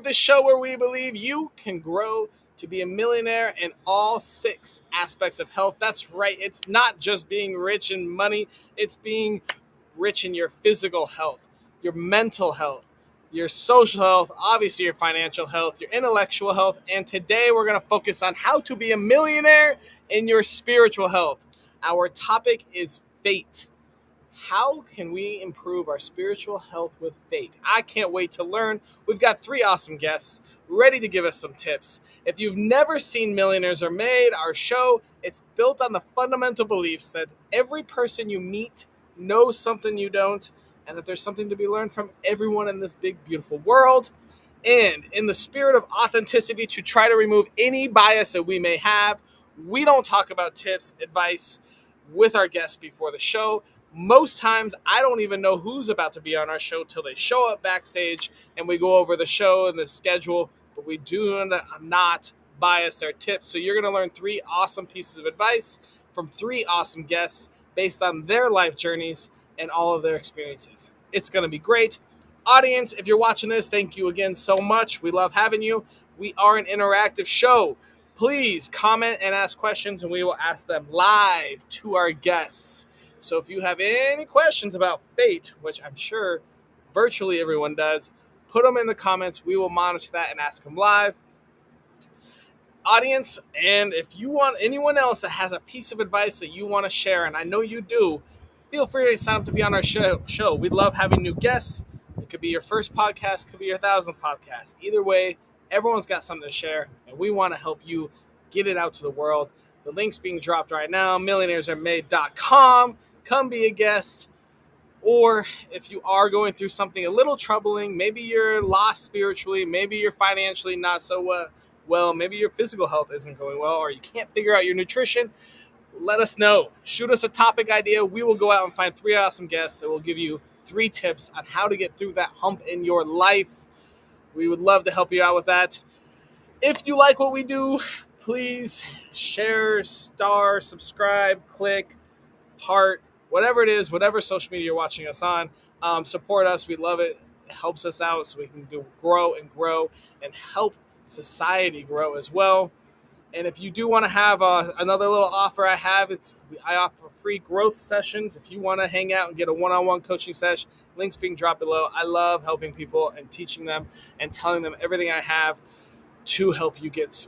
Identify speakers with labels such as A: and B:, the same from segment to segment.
A: the show where we believe you can grow to be a millionaire in all six aspects of health. That's right, it's not just being rich in money, it's being rich in your physical health, your mental health, your social health, obviously your financial health, your intellectual health, and today we're going to focus on how to be a millionaire in your spiritual health. Our topic is fate. How can we improve our spiritual health with faith? I can't wait to learn. We've got three awesome guests ready to give us some tips. If you've never seen Millionaires Are Made, our show, it's built on the fundamental beliefs that every person you meet knows something you don't, and that there's something to be learned from everyone in this big, beautiful world. And in the spirit of authenticity, to try to remove any bias that we may have, we don't talk about tips, advice with our guests before the show. Most times, I don't even know who's about to be on our show till they show up backstage and we go over the show and the schedule, but we do not bias our tips. So you're going to learn three awesome pieces of advice from three awesome guests based on their life journeys and all of their experiences. It's going to be great. Audience, if you're watching this, thank you again so much. We love having you. We are an interactive show. Please comment and ask questions, and we will ask them live to our guests. So if you have any questions about fate, which I'm sure virtually everyone does, put them in the comments. We will monitor that and ask them live. Audience, and if you want anyone else that has a piece of advice that you want to share, and I know you do, feel free to sign up to be on our show. We love having new guests. It could be your first podcast, could be your 1,000th podcast. Either way, everyone's got something to share, and we want to help you get it out to the world. The link's being dropped right now, millionairesaremade.com. Come be a guest. Or if you are going through something a little troubling, maybe you're lost spiritually, maybe you're financially not so well, maybe your physical health isn't going well, or you can't figure out your nutrition, let us know. Shoot us a topic idea. We will go out and find three awesome guests that will give you three tips on how to get through that hump in your life. We would love to help you out with that. If you like what we do, please share, star, subscribe, click, heart, whatever it is, whatever social media you're watching us on. Support us. We love it. It helps us out so we can grow and help society grow as well. And if you do want to have another little offer I have, I offer free growth sessions. If you want to hang out and get a one-on-one coaching session, links being dropped below. I love helping people and teaching them and telling them everything I have to help you get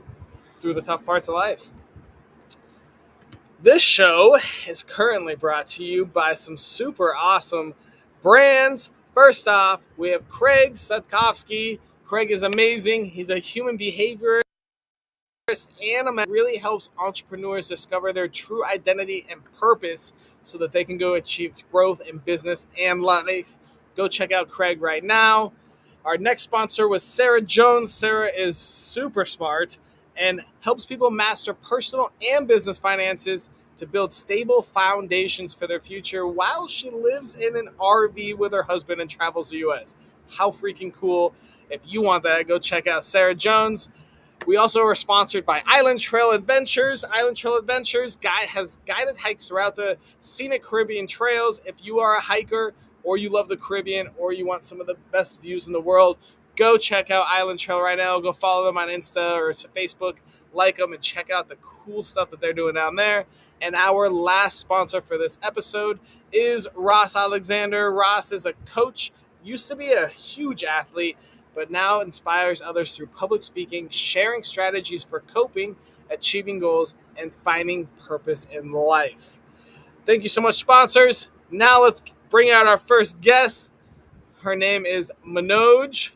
A: through the tough parts of life. This show is currently brought to you by some super awesome brands. First off, we have Craig Sutkovsky. Craig is amazing. He's a human behaviorist and really helps entrepreneurs discover their true identity and purpose so that they can go achieve growth in business and life. Go check out Craig right now. Our next sponsor was Sarah Jones. Sarah is super smart and helps people master personal and business finances to build stable foundations for their future while she lives in an RV with her husband and travels the U.S. How freaking cool. If you want that, go check out Sarah Jones. We also are sponsored by Island Trail Adventures. Island Trail Adventures has guided hikes throughout the scenic Caribbean trails. If you are a hiker or you love the Caribbean or you want some of the best views in the world, go check out Island Trail right now. Go follow them on Insta or Facebook, like them, and check out the cool stuff that they're doing down there. And our last sponsor for this episode is Ross Alexander. Ross is a coach, used to be a huge athlete, but now inspires others through public speaking, sharing strategies for coping, achieving goals, and finding purpose in life. Thank you so much, sponsors. Now let's bring out our first guest. Her name is Manoj.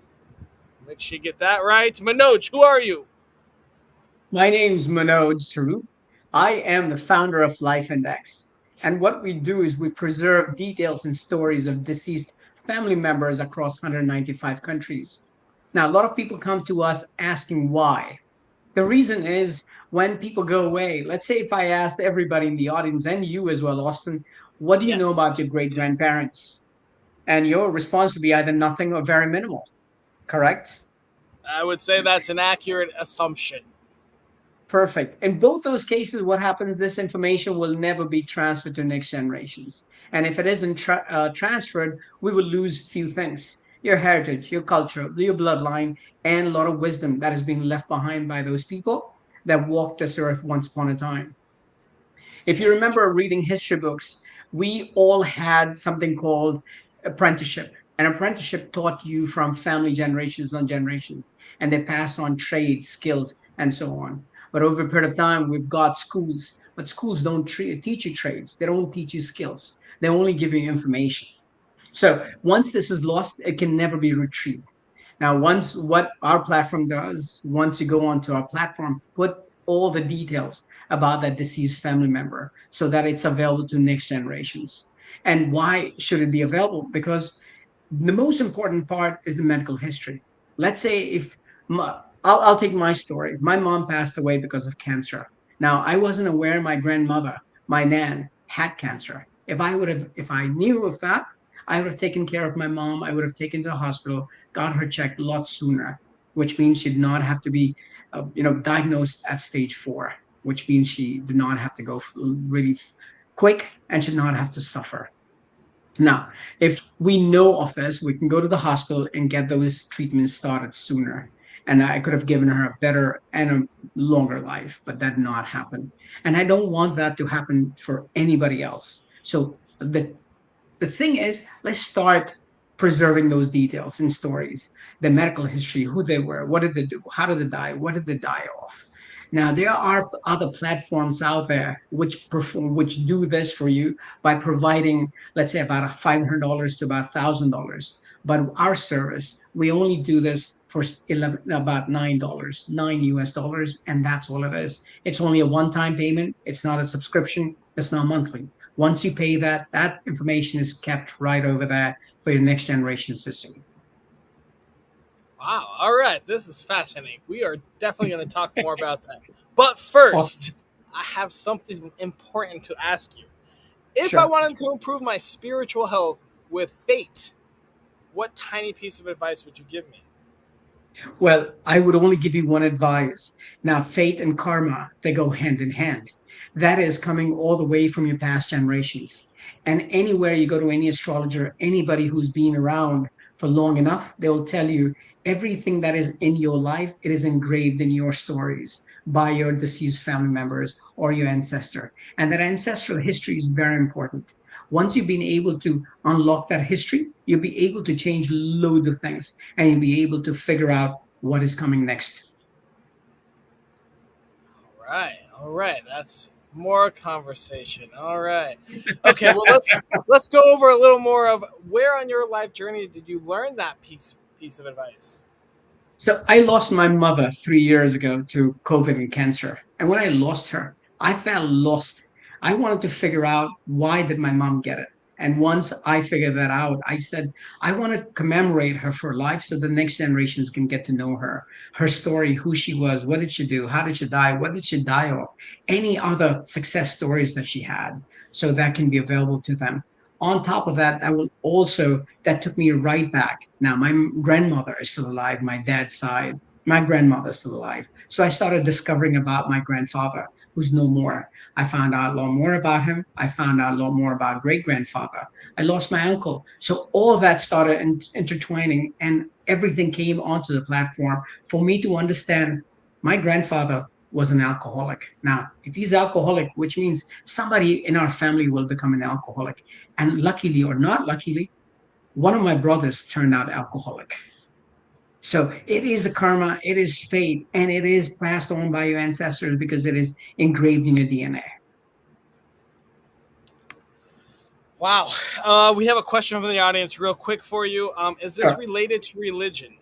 A: Make sure you get that right. Manoj, who are you?
B: My name's Manoj Sarup. I am the founder of Life Index. And what we do is we preserve details and stories of deceased family members across 195 countries. Now, a lot of people come to us asking why. The reason is when people go away, let's say if I asked everybody in the audience and you as well, Austin, what do you know
A: Yes,
B: about your great grandparents? And your response would be either nothing or very minimal, correct?
A: I would say that's an accurate assumption.
B: Perfect. In both those cases, what happens, this information will never be transferred to next generations. And if it isn't transferred, we will lose few things. your heritage, your culture, your bloodline, and a lot of wisdom that has been left behind by those people that walked this earth once upon a time. If you
A: Very
B: remember reading history books, we all had something called apprenticeship. An apprenticeship taught you from family generations on generations, and they pass on trades, skills, and so on. But over a period of time, we've got schools, but schools don't teach you trades. They don't teach you skills. They only give you information. So once this is lost, it can never be retrieved. Now, once what our platform does, once you go onto our platform, put all the details about that deceased family member so that it's available to next generations. And why should it be available? Because the most important part is the medical history. Let's say if I'll take my story. My mom passed away because of cancer. Now, I wasn't aware my grandmother, my nan, had cancer. If I knew of that, I would have taken care of my mom. I would have taken to the hospital, got her checked a lot sooner, which means she did not have to be, diagnosed at stage 4, which means she did not have to go really quick and should not have to suffer. Now, if we know of this, we can go to the hospital and get those treatments started sooner. And I could have given her a better and a longer life, but that did not happen. And I don't want that to happen for anybody else. So the thing is, let's start preserving those details and stories, the medical history, who they were, what did they do, how did they die, what did they die of. Now there are other platforms out there which perform, which do this for you by providing, let's say, about $500 to about $1,000. But our service, we only do this for 11, about $9, $9 US, and that's all it is. It's only a one-time payment. It's not a subscription. It's not monthly. Once you pay that, that information is kept right over there for your next generation system.
A: Wow. All right. This is fascinating. We are definitely going to talk more about that. But
B: Awesome.
A: first, I have something important to ask you. If I
B: Sure.
A: wanted to improve my spiritual health with fate, what tiny piece of advice would you give me?
B: Well, I would only give you one advice. Now, fate and karma, they go hand in hand. That is coming all the way from your past generations. And anywhere you go to any astrologer, anybody who's been around for long enough, they'll tell you everything that is in your life, it is engraved in your stories by your deceased family members or your ancestor. And that ancestral history is very important. Once you've been able to unlock that history, you'll be able to change loads of things and you'll be able to figure out what is coming next.
A: All right. All right. That's more conversation. All right. Okay, well let's go over a little more of where on your life journey did you learn that piece of advice?
B: So I lost my mother 3 years ago to COVID and cancer. And when I lost her, I felt lost. I wanted to figure out why did my mom get it? And once I figured that out, I said, I want to commemorate her for life so the next generations can get to know her story, who she was, what did she do, how did she die, what did she die of, any other success stories that she had, so that can be available to them. On top of that, I will also, that took me right back. Now, my grandmother is still alive, my dad's side. My grandmother's still alive. So I started discovering about my grandfather, who's no more. I found out a lot more about him. I found out a lot more about great grandfather. I lost my uncle. So all of that started intertwining, and everything came onto the platform for me to understand my grandfather was an alcoholic. Now, if he's alcoholic, which means somebody in our family will become an alcoholic. And luckily or not luckily, one of my brothers turned out alcoholic. So it is a karma, it is fate, and it is passed on by your ancestors because it is engraved in your DNA.
A: Wow. We have a question from the audience, real quick for you. Is this
B: Sure.
A: related to religion?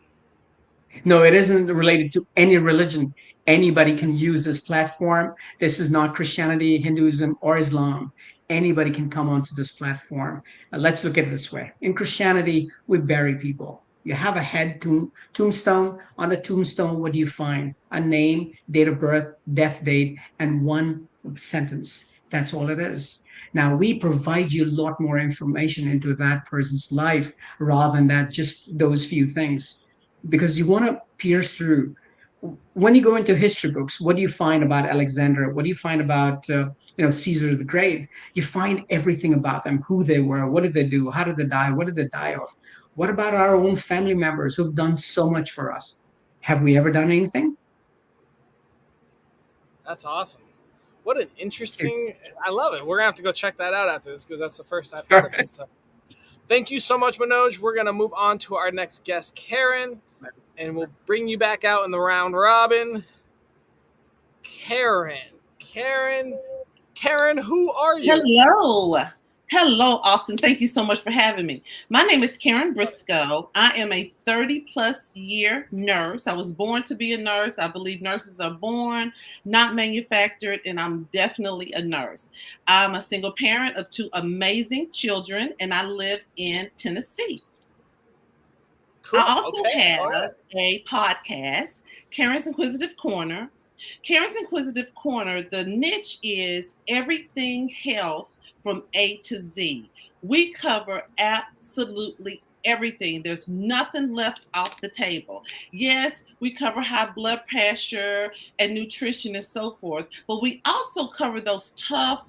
B: No, it isn't related to any religion. Anybody can use this platform. This is not Christianity, Hinduism, or Islam. Anybody can come onto this platform. Let's look at it this way. In Christianity, we bury people. You have a tombstone. On the tombstone, what do you find? A name, date of birth, death date, and one sentence. That's all it is. Now, we provide you a lot more information into that person's life rather than that, just those few things, because you want to pierce through. When you go into history books, what do you find about Alexander? What do you find about Caesar the Great? You find everything about them, who they were, what did they do, how did they die, what did they die of. What about our own family members who've done so much for us? Have we ever done anything?
A: That's awesome. What an interesting. I love it. We're gonna have to go check that out after this because that's the first I've heard of it. So thank you so much, Manoj. We're gonna move on to our next guest, Karen, and we'll bring you back out in the round robin. Karen, Karen, Karen, who are you?
C: Hello. Hello, Austin. Thank you so much for having me. My name is Karen Briscoe. I am a 30 plus year nurse. I was born to be a nurse. I believe nurses are born, not manufactured, and I'm definitely a nurse. I'm a single parent of two amazing children, and I live in Tennessee. I
A: Cool.
C: also
A: Okay. All
C: have
A: right.
C: a podcast, Karen's Inquisitive Corner. Karen's Inquisitive Corner, the niche is everything health from A to Z. We cover absolutely everything. There's nothing left off the table. Yes, we cover high blood pressure and nutrition and so forth, but we also cover those tough,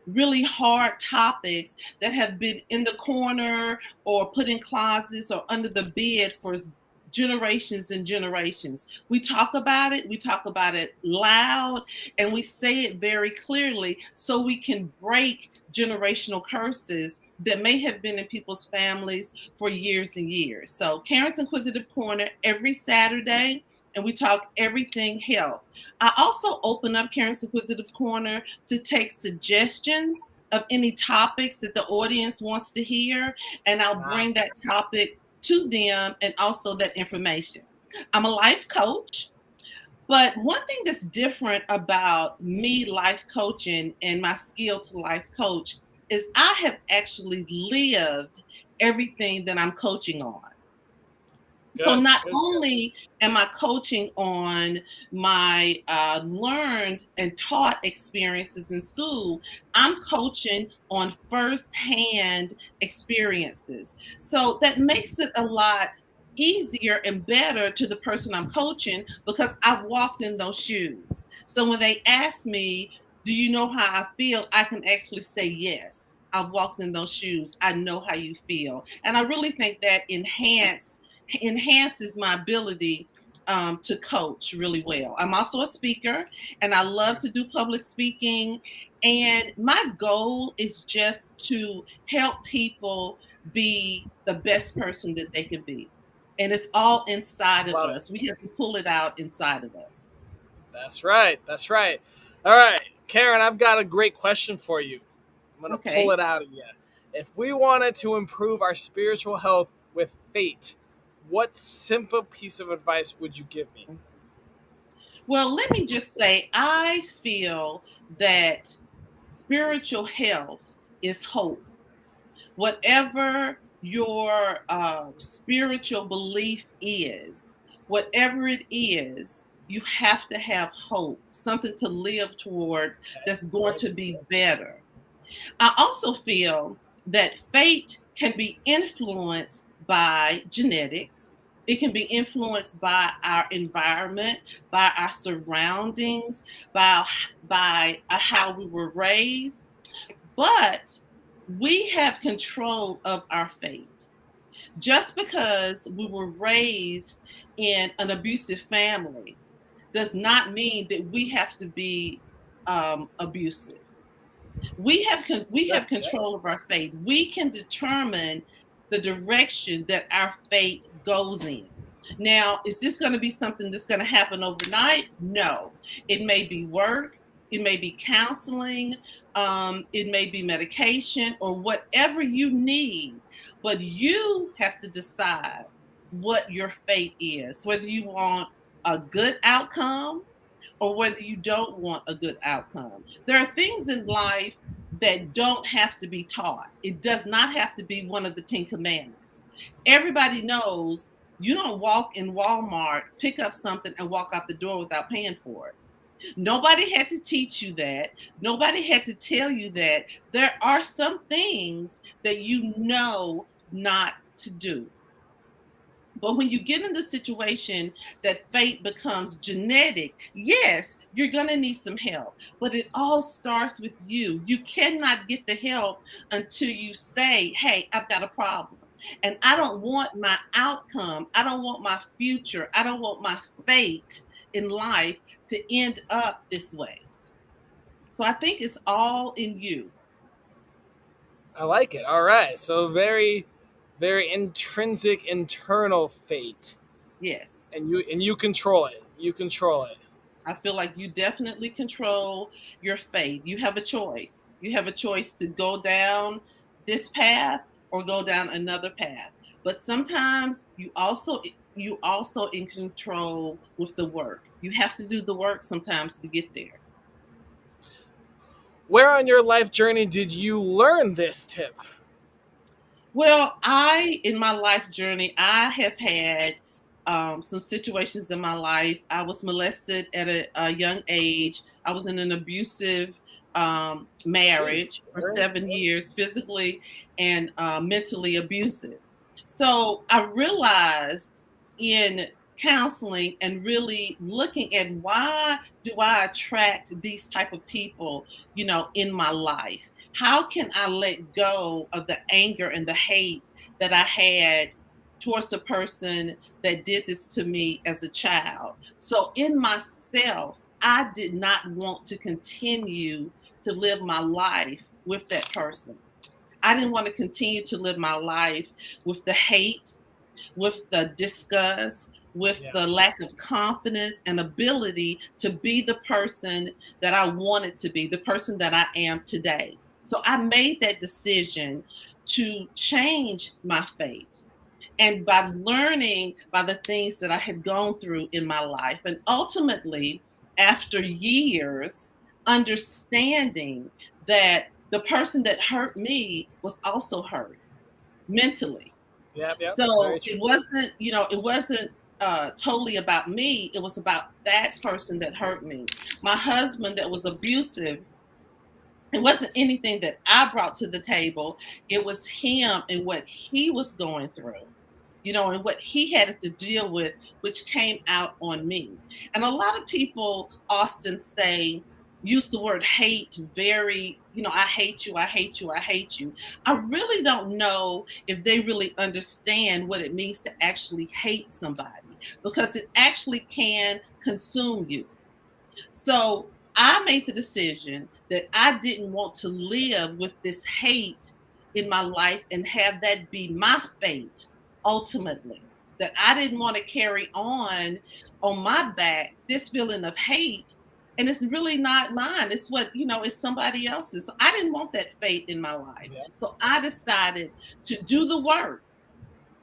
C: really hard topics that have been in the corner or put in closets or under the bed for generations and generations. We talk about it loud, and we say it very clearly so we can break generational curses that may have been in people's families for years and years. So, Karen's Inquisitive Corner every Saturday, and we talk everything health. I also open up Karen's Inquisitive Corner to take suggestions of any topics that the audience wants to hear, and I'll bring that
A: Nice.
C: topic to them and also that information. I'm a life coach, but one thing that's different about me life coaching and my skill to life coach is I have actually lived everything that I'm coaching on. So
A: Good.
C: not
A: Good. Good.
C: only am I coaching on my learned and taught experiences in school, I'm coaching on firsthand experiences. So that makes it a lot easier and better to the person I'm coaching because I've walked in those shoes. So when they ask me, do you know how I feel? I can actually say yes. I've walked in those shoes. I know how you feel. And I really think that enhances my ability to coach really well. I'm also a speaker and I love to do public speaking. And my goal is just to help people be the best person that they can be. And it's all inside of
A: Love it.
C: us. We have to pull it out inside of us.
A: That's right. That's right. All right, Karen, I've got a great question for you. I'm going to pull
C: Okay.
A: it out of you. If we wanted to improve our spiritual health with faith, what simple piece of advice would you give me?
C: Well, let me just say, I feel that spiritual health is hope. Whatever your spiritual belief is, whatever it is, you have to have hope, something to live towards
A: Okay.
C: that's going
A: Great.
C: to be better. I also feel that fate can be influenced by genetics. It can be influenced by our environment, by our surroundings, by how we were raised. But we have control of our fate. Just because we were raised in an abusive family does not mean that we have to be abusive. We
A: Yeah.
C: have control of our fate. We can determine the direction that our fate goes in. Now, is this going to be something that's going to happen overnight? No. It may be work, it may be counseling, it may be medication, or whatever you need. But you have to decide what your fate is, whether you want a good outcome or whether you don't want a good outcome. There are things in life that don't have to be taught. It does not have to be one of the 10 commandments. Everybody knows you don't walk in Walmart, pick up something, and walk out the door without paying for it. Nobody had to teach you that. Nobody had to tell you that. There are some things that you know not to do. But when you get in the situation that fate becomes genetic, yes, you're going to need some help. But it all starts with you. You cannot get the help until you say, hey, I've got a problem. And I don't want my outcome, I don't want my future, I don't want my fate in life to end up this way. So I think it's all in you.
A: I like it. All right. So very, very intrinsic, internal fate,
C: Yes.
A: and you control it. You control it.
C: I feel like you definitely control your fate. You have a choice. You have a choice to go down this path or go down another path. But sometimes you also in control with the work. You have to do the work sometimes to get there.
A: Where on your life journey did you learn this tip?
C: Well, in my life journey, I have had some situations in my life. I was molested at a young age. I was in an abusive
A: Jeez.
C: marriage for
A: Very-
C: 7 years, physically and mentally abusive. So I realized in counseling and really looking at why do I attract these type of people, in my life? How can I let go of the anger and the hate that I had towards the person that did this to me as a child? So, in myself, I did not want to continue to live my life with that person. I didn't want to continue to live my life with the hate, with the disgust, with
A: Yeah.
C: the lack of confidence and ability to be the person that I wanted to be, the person that I am today. So I made that decision to change my fate. And by learning by the things that I had gone through in my life, and ultimately, after years, understanding that the person that hurt me was also hurt mentally.
A: Yep. Yep.
C: So
A: Very true.
C: it wasn't totally about me. It was about that person that hurt me. My husband that was abusive, it wasn't anything that I brought to the table. It was him and what he was going through, and what he had to deal with, which came out on me. And a lot of people often use the word hate very, I hate you, I hate you, I hate you. I really don't know if they really understand what it means to actually hate somebody, because it actually can consume you. So I made the decision that I didn't want to live with this hate in my life and have that be my fate ultimately. That I didn't want to carry on my back this feeling of hate. And it's really not mine. It's it's somebody else's. So I didn't want that fate in my life.
A: Yeah.
C: So I decided to do the work.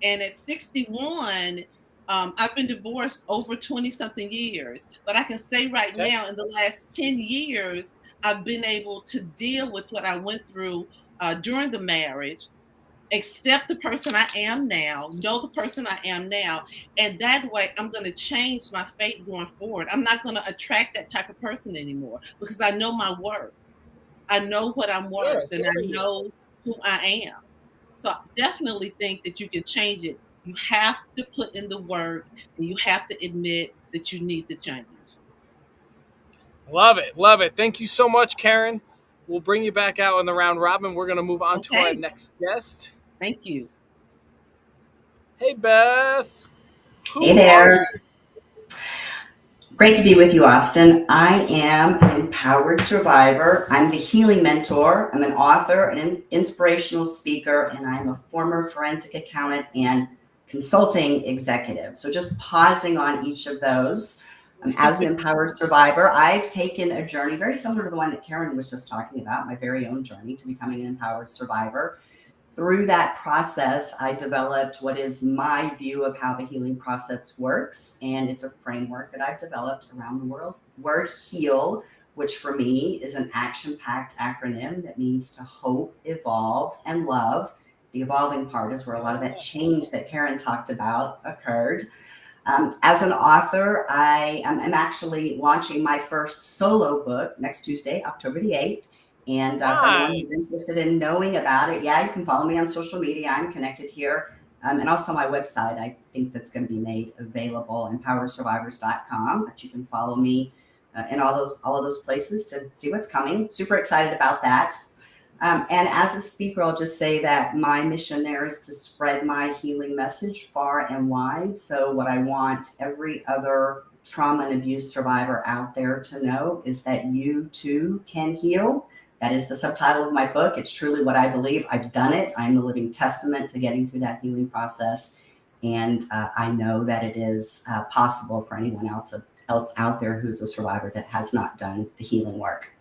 C: And at 61, I've been divorced over 20 something years. But I can say right
A: Okay.
C: now, in the last 10 years, I've been able to deal with what I went through during the marriage, accept the person I am now, know the person I am now. And that way, I'm going to change my fate going forward. I'm not going to attract that type of person anymore because I know my worth. I know what I'm worth,
A: Good.
C: and
A: Good
C: I
A: for you.
C: know who I am. So I definitely think that you can change it. You have to put in the work and you have to admit that you need to change.
A: Love it. Love it. Thank you so much, Karen. We'll bring you back out in the round robin. We're going to move on to our
C: Okay.
A: next guest.
C: Thank you.
A: Hey, Beth.
D: Hey
A: Who are you?
D: there. Great to be with you, Austin. I am an empowered survivor. I'm the healing mentor. I'm an author, an inspirational speaker, and I'm a former forensic accountant and consulting executive. So, just pausing on each of those. As an empowered survivor, I've taken a journey very similar to the one that Karen was just talking about, my very own journey to becoming an empowered survivor. Through that process, I developed what is my view of how the healing process works. And it's a framework that I've developed around the world. Word heal, which for me is an action packed acronym that means to hope, evolve, and love. The evolving part is where a lot of that change that Karen talked about occurred. As an author, I'm actually launching my first solo book next Tuesday, October the 8th. And for anyone who's
A: Nice.
D: interested in knowing about it, yeah, you can follow me on social media. I'm connected here. And also my website, I think that's going to be made available, empowersurvivors.com. But you can follow me in all of those places to see what's coming. Super excited about that. And as a speaker, I'll just say that my mission there is to spread my healing message far and wide. So what I want every other trauma and abuse survivor out there to know is that you too can heal. That is the subtitle of my book. It's truly what I believe. I've done it. I'm the living testament to getting through that healing process. And I know that it is possible for anyone else out there who's a survivor that has not done the healing work.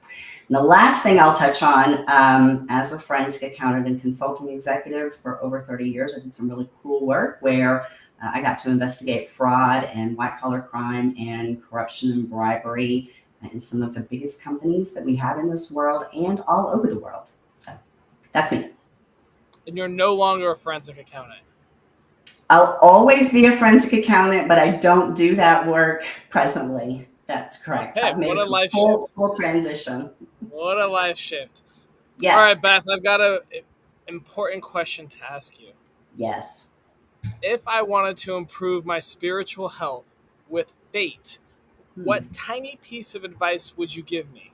D: And the last thing I'll touch on, as a forensic accountant and consulting executive for over 30 years, I did some really cool work where I got to investigate fraud and white-collar crime and corruption and bribery in some of the biggest companies that we have in this world and all over the world. So that's me.
A: And you're no longer a forensic accountant.
D: I'll always be a forensic accountant, but I don't do that work presently. That's correct.
A: Okay,
D: I've made
A: what a life
D: full
A: shift.
D: transition.
A: What a life shift.
D: Yes.
A: All right, Beth, I've got an important question to ask you.
D: Yes.
A: If I wanted to improve my spiritual health with fate, what tiny piece of advice would you give me?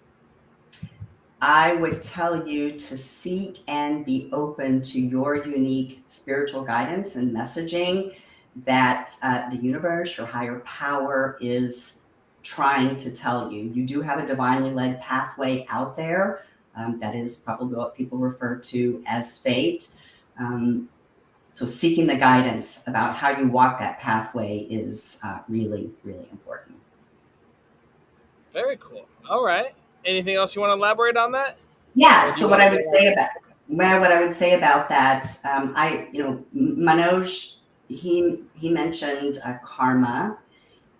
D: I would tell you to seek and be open to your unique spiritual guidance and messaging that the universe, your higher power, is trying to tell you. You do have a divinely led pathway out there. That is probably what people refer to as fate. So seeking the guidance about how you walk that pathway is really, really important.
A: Very cool. All right. Anything else you want to elaborate on that?
D: Yeah. So what I would say about that, Manoj, he mentioned karma,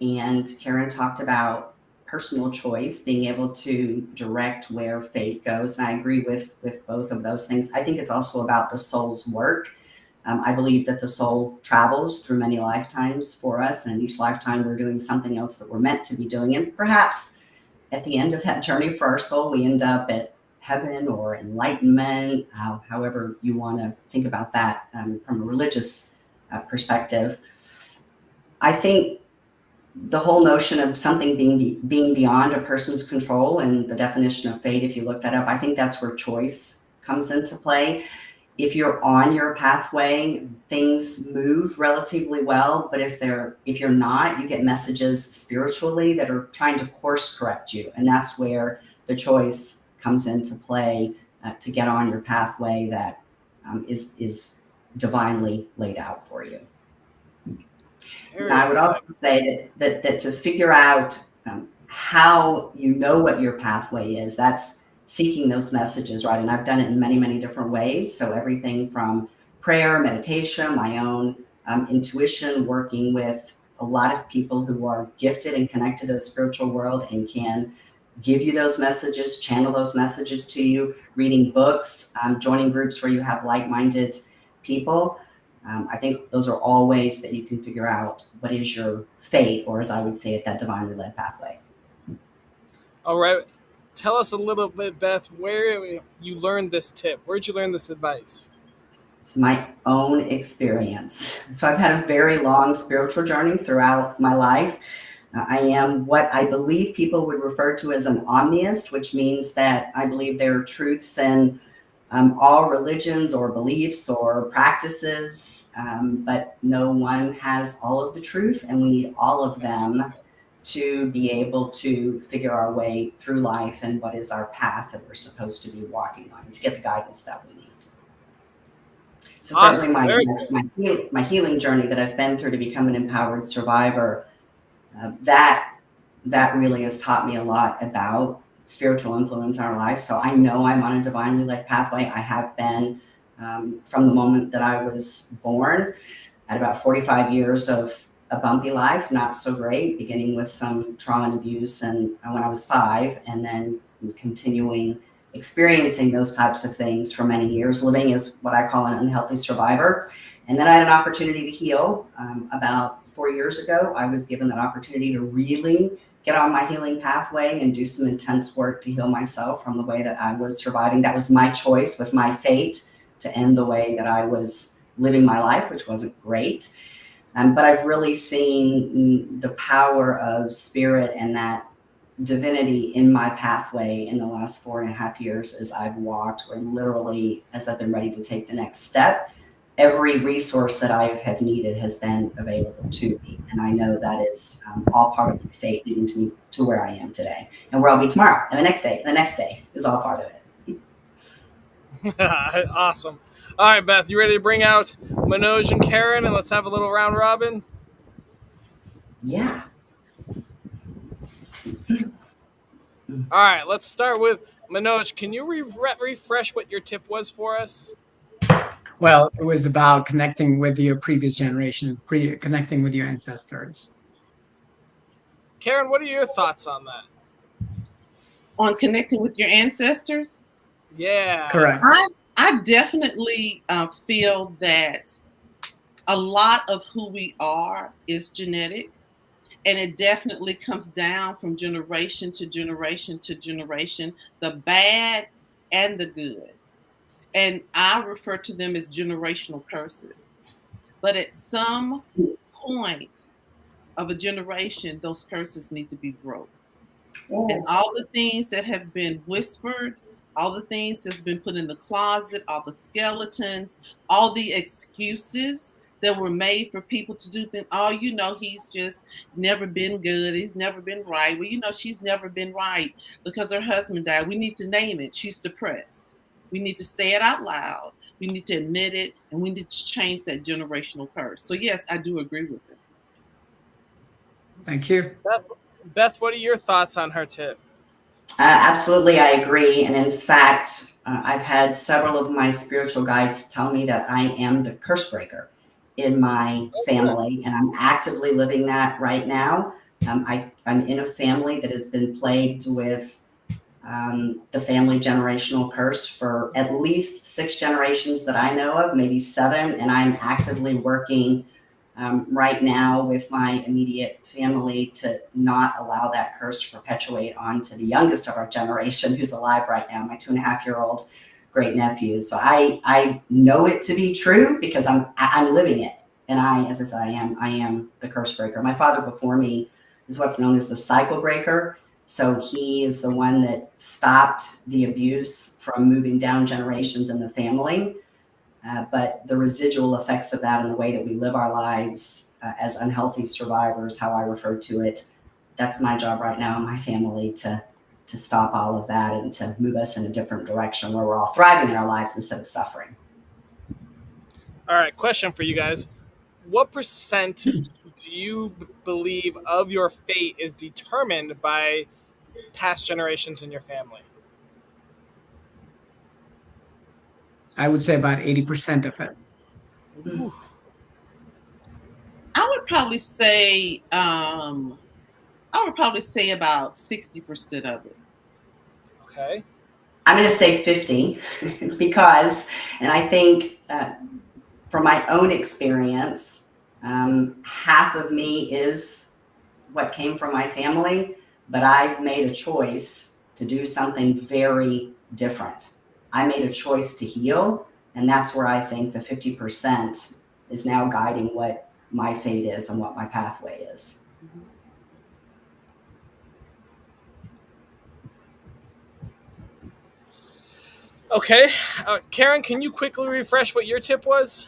D: and Karen talked about personal choice, being able to direct where fate goes. And I agree with both of those things. I think it's also about the soul's work. I believe that the soul travels through many lifetimes for us, and in each lifetime we're doing something else that we're meant to be doing. And perhaps at the end of that journey for our soul, we end up at heaven or enlightenment, however you want to think about that from a religious perspective. I think the whole notion of something being beyond a person's control and the definition of fate, if you look that up, I think that's where choice comes into play. If you're on your pathway, things move relatively well, but if you're not, you get messages spiritually that are trying to course correct you. And that's where the choice comes into play to get on your pathway that is divinely laid out for you. Now, I would also say that to figure out how you know what your pathway is, that's seeking those messages, right? And I've done it in many, many different ways. So everything from prayer, meditation, my own intuition, working with a lot of people who are gifted and connected to the spiritual world and can give you those messages, channel those messages to you, reading books, joining groups where you have like-minded people. I think those are all ways that you can figure out what is your fate, or as I would say it, that divinely led pathway.
A: All right. Tell us a little bit, Beth, where you learned this tip. Where'd you learn this advice?
D: It's my own experience. So I've had a very long spiritual journey throughout my life. I am what I believe people would refer to as an omniist, which means that I believe there are truths in all religions or beliefs or practices, but no one has all of the truth, and we need all of them to be able to figure our way through life and what is our path that we're supposed to be walking on to get the guidance that we need. So awesome. Certainly my healing journey that I've been through to become an empowered survivor, that really has taught me a lot about spiritual influence in our life. So I know I'm on a divinely led pathway. I have been from the moment that I was born. At about 45 years of a bumpy life, not so great, beginning with some trauma and abuse and when I was 5, and then continuing experiencing those types of things for many years, living as what I call an unhealthy survivor. And then I had an opportunity to heal. About 4 years ago, I was given that opportunity to really get on my healing pathway and do some intense work to heal myself from the way that I was surviving. That was my choice with my fate to end the way that I was living my life, which wasn't great. But I've really seen the power of spirit and that divinity in my pathway in the last 4.5 years as I've walked, or literally as I've been ready to take the next step. Every resource that I have needed has been available to me. And I know that is all part of my faith leading to me to where I am today and where I'll be tomorrow and the next day. And the next day is all part of it.
A: Awesome. All right, Beth, you ready to bring out Manoj and Karen and let's have a little round robin?
D: Yeah.
A: All right, let's start with Manoj. Can you refresh what your tip was for us?
B: Well, it was about connecting with your previous generation, connecting with your ancestors.
A: Karen, what are your thoughts on that?
C: On connecting with your ancestors,
A: Yeah.
B: Correct.
C: I definitely feel that a lot of who we are is genetic, and it definitely comes down from generation to generation to generation, the bad and the good. And I refer to them as generational curses. But at some point of a generation, those curses need to be broke. And
D: Oh,
C: all the things that have been whispered, all the things that's been put in the closet, all the skeletons, all the excuses that were made for people to do things. Oh, he's just never been good. He's never been right. Well, she's never been right because her husband died. We need to name it. She's depressed. We need to say it out loud. We need to admit it, and we need to change that generational curse. So yes, I do agree with it.
B: Thank you.
A: Beth, what are your thoughts on her tip?
D: absolutely, I agree. And in fact, I've had several of my spiritual guides tell me that I am the curse breaker in my
A: Oh, good.
D: family, and I'm actively living that right now. I'm in a family that has been plagued with the family generational curse for at least 6 generations that I know of, maybe 7. And I'm actively working right now with my immediate family to not allow that curse to perpetuate on to the youngest of our generation who's alive right now, my 2.5-year-old great nephew. So I know it to be true because I'm living it. And as I said, I am the curse breaker. My father before me is what's known as the cycle breaker. So he is the one that stopped the abuse from moving down generations in the family. But the residual effects of that and the way that we live our lives as unhealthy survivors, how I refer to it, that's my job right now in my family to stop all of that and to move us in a different direction where we're all thriving in our lives instead of suffering.
A: All right, question for you guys. What percent do you believe of your fate is determined by past generations in your family?
B: I would say about 80% of it.
A: Ooh,
C: I would probably say about 60% of it.
A: okay.
D: I'm going to say 50 because, and I think from my own experience, half of me is what came from my family, but I've made a choice to do something very different. I made a choice to heal, and that's where I think the 50% is now guiding what my fate is and what my pathway is.
A: Okay. Karen, can you quickly refresh what your tip was?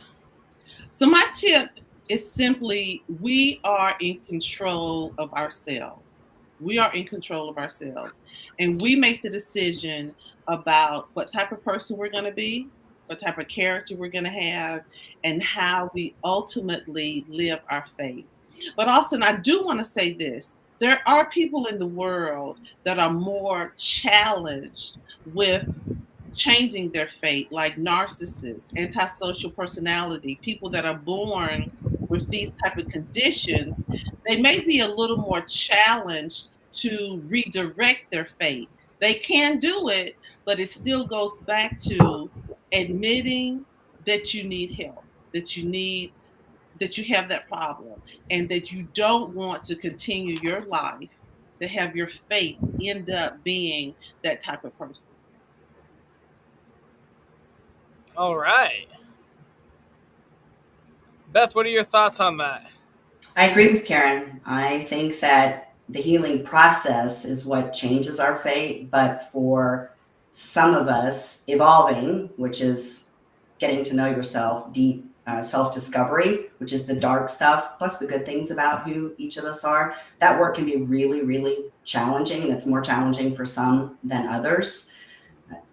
C: So my tip is simply we are in control of ourselves. We are in control of ourselves. And we make the decision about what type of person we're going to be, what type of character we're going to have, and how we ultimately live our faith. But also, and I do want to say this, there are people in the world that are more challenged with changing their fate, like narcissists, antisocial personality, people that are born with these type of conditions. They may be a little more challenged to redirect their fate. They can do it, but it still goes back to admitting that you need help, that you have that problem, and that you don't want to continue your life to have your fate end up being that type of person.
A: All right. Beth, what are your thoughts on that?
D: I agree with Karen. I think that the healing process is what changes our fate. But for some of us, evolving, which is getting to know yourself, deep self discovery, which is the dark stuff, plus the good things about who each of us are, that work can be really, really challenging. And it's more challenging for some than others.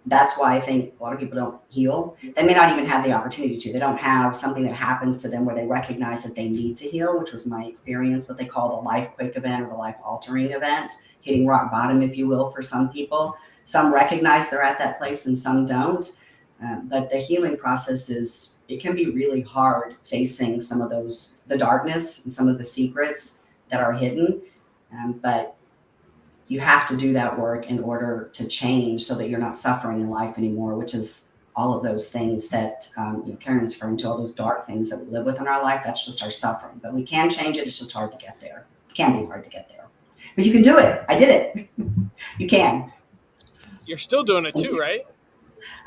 D: That's why I think a lot of people don't heal. They may not even have the opportunity to. They don't have something that happens to them where they recognize that they need to heal, which was my experience, what they call the life quake event or the life altering event, hitting rock bottom, if you will, for some people. Some recognize they're at that place and some don't. But the healing process it can be really hard facing some of the darkness and some of the secrets that are hidden. But you have to do that work in order to change so that you're not suffering in life anymore, which is all of those things that Karen was referring to, all those dark things that we live with in our life. That's just our suffering. But we can change it. It's just hard to get there. It can be hard to get there. But you can do it. I did it. You can.
A: You're still doing it too, right?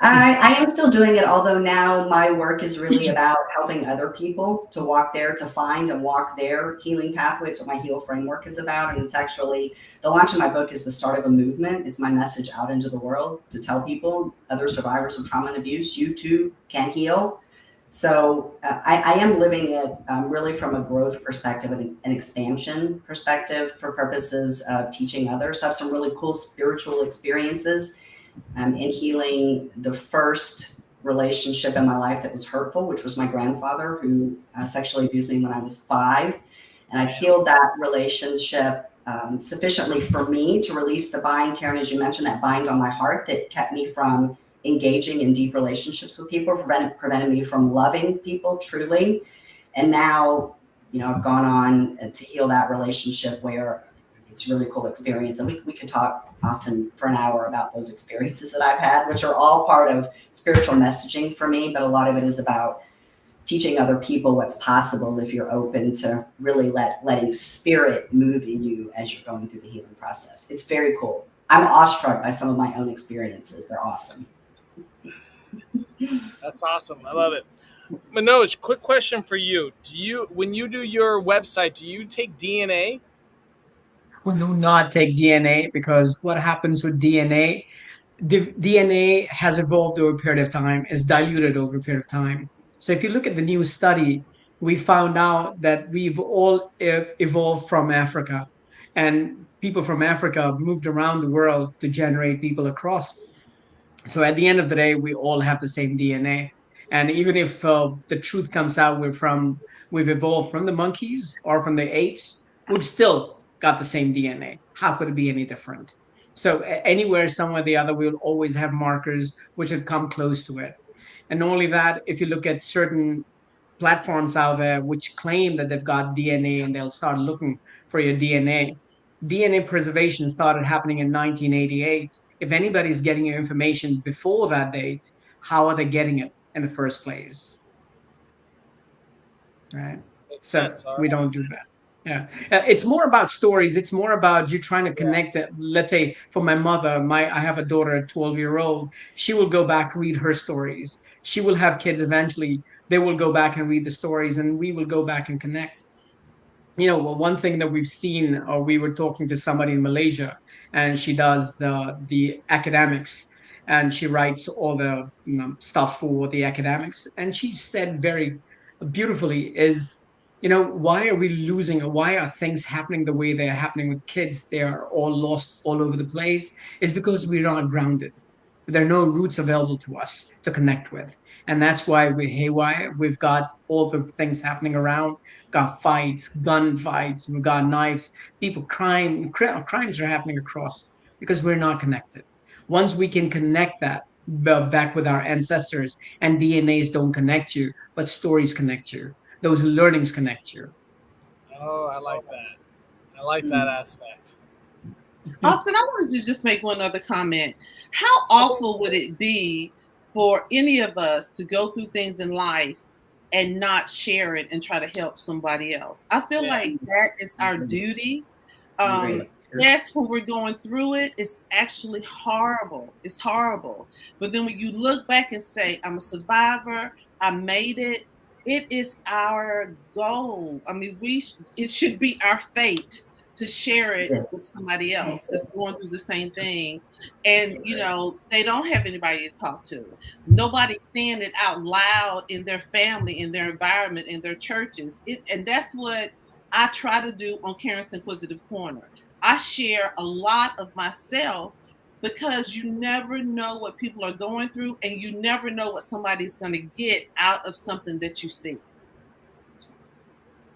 D: I am still doing it, although now my work is really about helping other people to walk to find and walk their healing pathway. It's what my Heal framework is about. And it's actually, the launch of my book is the start of a movement. It's my message out into the world to tell people, other survivors of trauma and abuse, you too can heal. So I am living it really from a growth perspective and an expansion perspective for purposes of teaching others. So I have some really cool spiritual experiences in healing the first relationship in my life that was hurtful, which was my grandfather, who sexually abused me when I was 5. And I've healed that relationship sufficiently for me to release the bind, Karen, as you mentioned, that bind on my heart that kept me from engaging in deep relationships with people, prevented me from loving people truly. And now, I've gone on to heal that relationship where it's a really cool experience. And we could talk, Austin, for an hour about those experiences that I've had, which are all part of spiritual messaging for me. But a lot of it is about teaching other people what's possible if you're open to really letting spirit move in you as you're going through the healing process. It's very cool. I'm awestruck by some of my own experiences. They're awesome.
A: That's awesome. I love it. Manoj, quick question for you. When you do your website, do you take DNA?
B: We do not take DNA because what happens with DNA, the DNA has evolved over a period of time, is diluted over a period of time. So if you look at the new study, we found out that we've all evolved from Africa, and people from Africa moved around the world to generate people across. So at the end of the day, we all have the same DNA. And even if the truth comes out, we've evolved from the monkeys or from the apes, we've still got the same DNA. How could it be any different? So anywhere, somewhere or the other, we'll always have markers which have come close to it. And not only that, if you look at certain platforms out there which claim that they've got DNA and they'll start looking for your DNA. DNA preservation started happening in 1988. If anybody's getting your information before that date, how are they getting it in the first place? Right.
A: Makes
B: So
A: sense. All
B: we
A: right.
B: don't do that. Yeah. It's more about stories. It's more about you trying to
A: Yeah.
B: connect it. Let's say for my mother, I have a daughter, a 12-year-old. She will go back, read her stories. She will have kids eventually. They will go back and read the stories, and we will go back and connect. Well, one thing that we've seen, or we were talking to somebody in Malaysia, and she does the academics, and she writes all the stuff for the academics, and she said very beautifully is, why are we losing, or why are things happening the way they're happening with kids? They are all lost all over the place. Is because we're not grounded. There are no roots available to us to connect with. And that's why we're haywire. We've got all the things happening around, got fights, gun fights, we've got knives, people crying, crimes are happening across because we're not connected. Once we can connect that back with our ancestors, and DNAs don't connect you, but stories connect you, those learnings connect you.
A: Oh, I like that. I like that
D: Mm.
A: aspect.
C: Austin, I wanted to just make one other comment. How awful would it be for any of us to go through things in life and not share it and try to help somebody else? I feel
A: Yeah.
C: like that is our duty.
D: I agree.
C: Yes, when we're going through it, it's actually horrible. It's horrible. But then when you look back and say, I'm a survivor, I made it, it is our goal. I mean, it should be our fate to share it
D: Yes.
C: with somebody else that's going through the same thing. And, they don't have anybody to talk to. Nobody's saying it out loud in their family, in their environment, in their churches. And that's what I try to do on Karen's Inquisitive Corner. I share a lot of myself because you never know what people are going through, and you never know what somebody's going to get out of something that you see.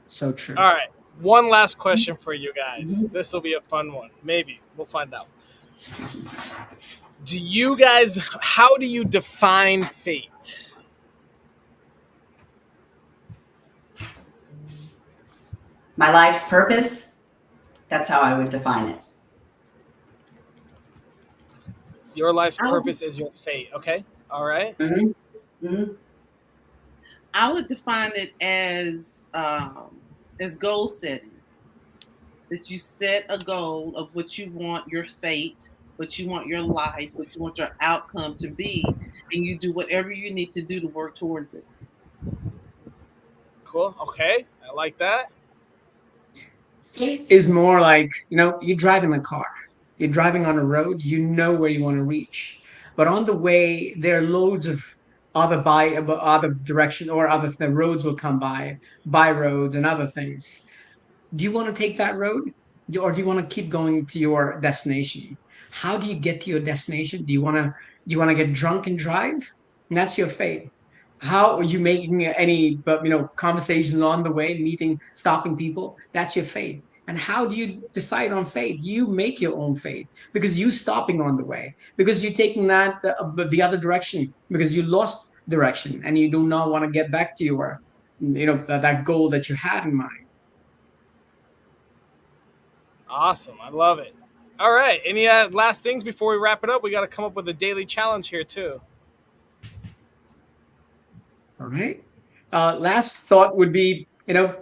B: So true.
A: All right. One last question for you guys.
D: Mhm.
A: This will be a fun one. Maybe. We'll find out. How do you define fate?
D: My life's purpose, that's how I would define it.
A: Your life's
C: I would,
A: purpose is your fate. Okay. All right.
D: Hmm. Hmm.
C: I would define it as goal setting. That you set a goal of what you want your fate, what you want your life, what you want your outcome to be, and you do whatever you need to do to work towards it.
A: Cool. Okay. I like that.
B: Fate is more like, you're driving a car. You're driving on a road, you know where you want to reach. But on the way, there are loads of other direction, or the roads will come by roads and other things. Do you want to take that road, or do you want to keep going to your destination? How do you get to your destination? Do you want to get drunk and drive? And that's your fate. How are you making any but conversations on the way, meeting, stopping people? That's your fate. And how do you decide on fate? You make your own fate, because you stopping on the way, because you're taking that the other direction, because you lost direction and you do not want to get back to your that goal that you had in mind.
A: Awesome. I love it. All right. Any last things before we wrap it up? We got to come up with a daily challenge here, too.
B: All right. Last thought would be, a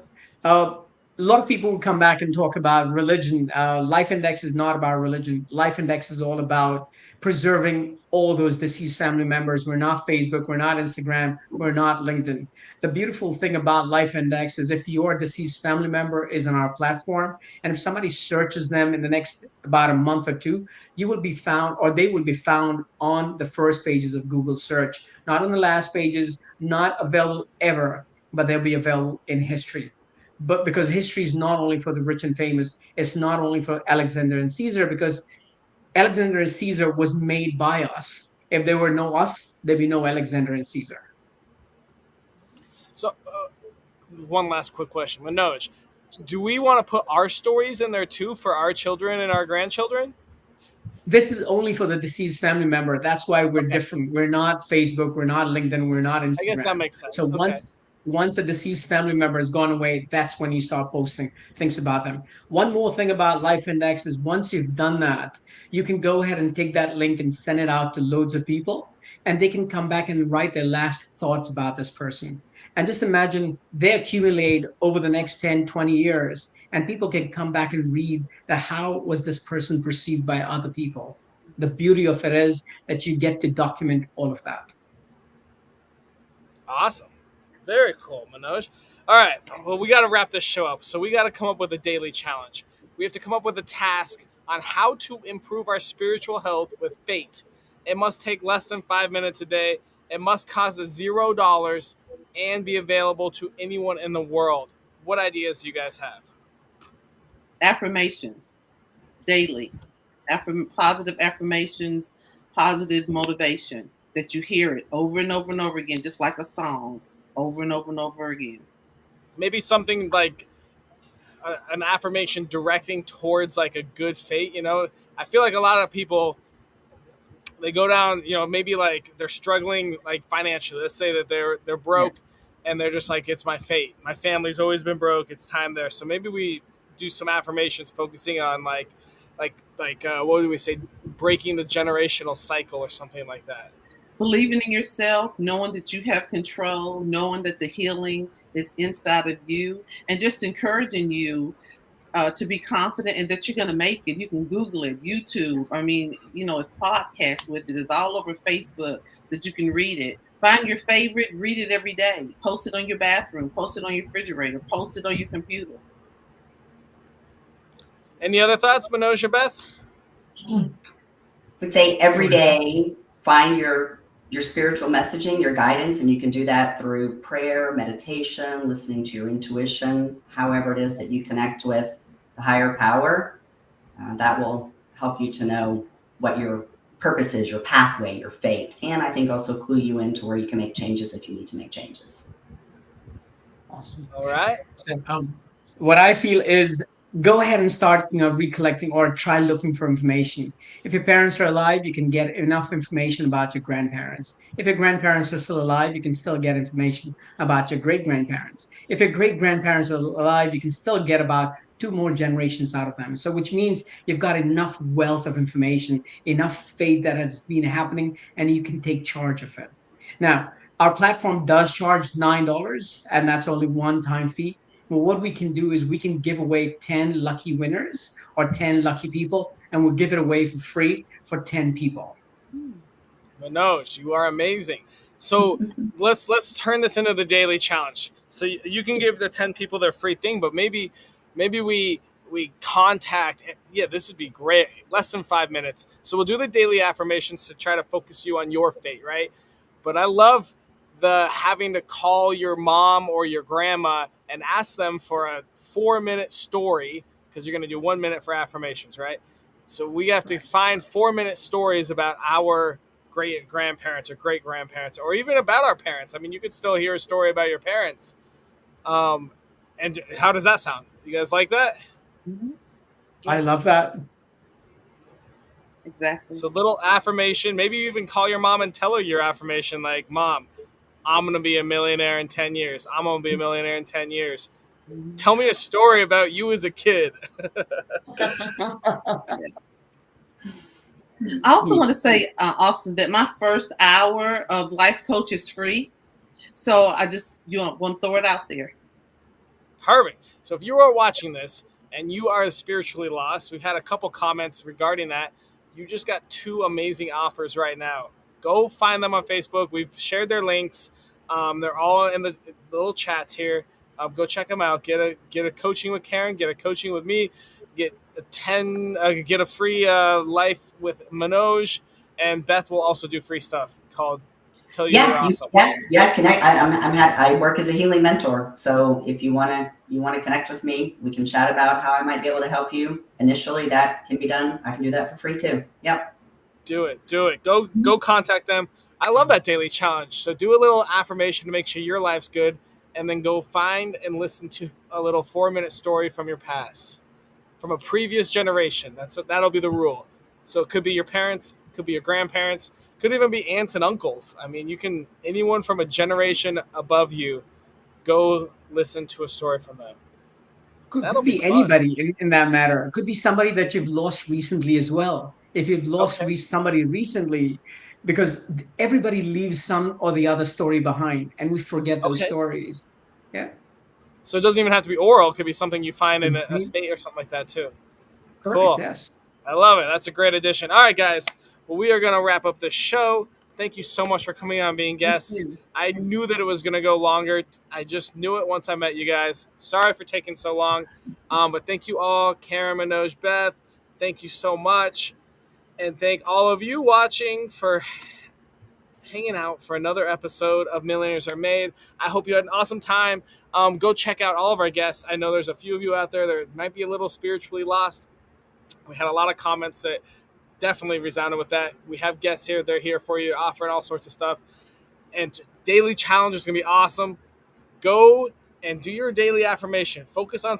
B: lot of people would come back and talk about religion. Life Index is not about religion. Life Index is all about preserving all those deceased family members. We're not Facebook, we're not Instagram, we're not LinkedIn. The beautiful thing about Life Index is if your deceased family member is on our platform, and if somebody searches them in the next about a month or two, you will be found, or they will be found on the first pages of Google search, not on the last pages, not available ever, but they'll be available in history. But because history is not only for the rich and famous, it's not only for Alexander and Caesar, because Alexander and Caesar was made by us. If there were no us, there'd be no Alexander and Caesar.
A: So, one last quick question. Manoj, do we want to put our stories in there, too, for our children and our grandchildren?
B: This is only for the deceased family member. That's why we're
A: Okay.
B: different. We're not Facebook, we're not LinkedIn, we're not
A: I guess that
B: Instagram.
A: makes
B: So
A: sense. Okay.
B: once a deceased family member has gone away, that's when you start posting things about them. One more thing about Life Index is once you've done that, you can go ahead and take that link and send it out to loads of people, and they can come back and write their last thoughts about this person. And just imagine they accumulate over the next 10, 20 years, and people can come back and read that how was this person perceived by other people. The beauty of it is that you get to document all of that.
A: Awesome. Very cool, Manoj. All right. Well, we got to wrap this show up. So we got to come up with a daily challenge. We have to come up with a task on how to improve our spiritual health with fate. It must take less than 5 minutes a day. It must cost us $0 and be available to anyone in the world. What ideas do you guys have?
C: Affirmations daily, positive affirmations, positive motivation, that you hear it over and over and over again, just like a song, over and over and over again.
A: Maybe something like an affirmation directing towards like a good fate. I feel like a lot of people, they go down, maybe like they're struggling like financially. Let's say that they're broke,
D: Yes.
A: and they're just like, it's my fate. My family's always been broke. It's time there. So maybe we do some affirmations focusing on what do we say, breaking the generational cycle or something like that.
C: Believing in yourself, knowing that you have control, knowing that the healing is inside of you, and just encouraging you to be confident and that you're going to make it. You can Google it, YouTube. I mean, it's podcasts with it. It's all over Facebook that you can read it. Find your favorite, read it every day. Post it on your bathroom, post it on your refrigerator, post it on your computer.
A: Any other thoughts, Manoj or Beth?
D: Would say every day find your spiritual messaging, your guidance, and you can do that through prayer, meditation, listening to your intuition, however it is that you connect with the higher power. That will help you to know what your purpose is, your pathway, your fate, and I think also clue you into where you can make changes if you need to make changes.
B: Awesome.
A: All right.
B: So, what I feel is go ahead and start, recollecting or try looking for information. If your parents are alive, you can get enough information about your grandparents. If your grandparents are still alive, you can still get information about your great grandparents. If your great grandparents are alive, you can still get about two more generations out of them. So, which means you've got enough wealth of information, enough faith that has been happening, and you can take charge of it. Now, our platform does charge $9, and that's only one time fee. Well, what we can do is we can give away 10 lucky winners or 10 lucky people, and we'll give it away for free for 10 people.
A: Manoj, you are amazing. So let's turn this into the daily challenge. So you can give the 10 people their free thing, but maybe we contact. Yeah, this would be great. Less than 5 minutes. So we'll do the daily affirmations to try to focus you on your fate, right? But I love the having to call your mom or your grandma and ask them for a 4 minute story because you're going to do 1 minute for affirmations, right? So we have to find 4 minute stories about our great grandparents or great grandparents, or even about our parents. I mean, you could still hear a story about your parents. Um, and how does that sound? You guys like that?
B: I love that.
C: Exactly.
A: So little affirmation. Maybe you even call your mom and tell her your affirmation, like, "Mom, I'm gonna be a millionaire in 10 years. I'm gonna be a millionaire in 10 years. Tell me a story about you as a kid."
C: I also want to say, Austin, that my first hour of life coach is free. So I just want to throw it out there.
A: Perfect. So if you are watching this and you are spiritually lost, we've had a couple comments regarding that. You just got two amazing offers right now. Go find them on Facebook. We've shared their links. They're all in the little chats here. Go check them out. Get a coaching with Karen. Get a coaching with me. Get a free life with Manoj, and Beth will also do free stuff called "Tell You You're Awesome."
D: Connect. I work as a healing mentor, so if you wanna connect with me, we can chat about how I might be able to help you. Initially, that can be done. I can do that for free too. Yep.
A: Do it. Go contact them. I love that daily challenge. So do a little affirmation to make sure your life's good, and then go find and listen to a little 4 minute story from your past, from a previous generation. That'll be the rule. So it could be your parents, could be your grandparents, could even be aunts and uncles. I mean, you can anyone from a generation above you. Go listen to a story from them.
B: Could
A: That'll be
B: be
A: fun.
B: anybody in that matter. Could be somebody that you've lost recently as well. If you've lost
A: Okay.
B: somebody recently, because everybody leaves some or the other story behind, and we forget those
A: Okay.
B: stories. Yeah.
A: So it doesn't even have to be oral. It could be something you find in a
B: Mhm.
A: state or something like that too.
B: Correct.
A: Cool.
B: Yes.
A: I love it. That's a great addition. All right, guys. Well, we are going to wrap up this show. Thank you so much for coming on, being
B: Thank
A: guests.
B: you.
A: I knew that it was going to go longer. I just knew it once I met you guys. Sorry for taking so long. But thank you all, Karen, Manoj, Beth. Thank you so much. And thank all of you watching for hanging out for another episode of Millionaires Are Made. I hope you had an awesome time. Go check out all of our guests. I know there's a few of you out there that might be a little spiritually lost. We had a lot of comments that definitely resounded with that. We have guests here. They're here for you, offering all sorts of stuff. And daily challenge is going to be awesome. Go and do your daily affirmation. Focus on something.